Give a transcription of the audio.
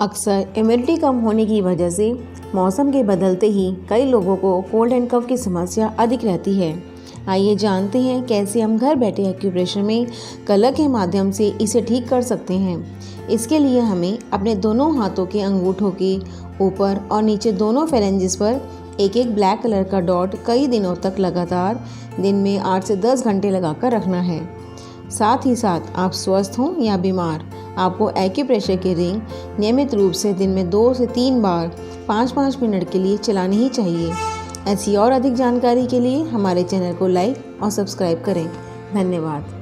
अक्सर इम्यूनिटी कम होने की वजह से मौसम के बदलते ही कई लोगों को कोल्ड एंड कफ की समस्या अधिक रहती है। आइए जानते हैं कैसे हम घर बैठे एक्यूप्रेशर में कलर के माध्यम से इसे ठीक कर सकते हैं। इसके लिए हमें अपने दोनों हाथों के अंगूठों के ऊपर और नीचे दोनों फेरेंजिस पर एक एक ब्लैक कलर का डॉट कई दिनों तक लगातार दिन में 8 से 10 घंटे लगाकर रखना है। साथ ही साथ आप स्वस्थ हों या बीमार, आपको एक्यूप्रेशर की रिंग नियमित रूप से दिन में 2 से 3 बार 5-5 मिनट के लिए चलानी ही चाहिए। ऐसी और अधिक जानकारी के लिए हमारे चैनल को लाइक और सब्सक्राइब करें। धन्यवाद।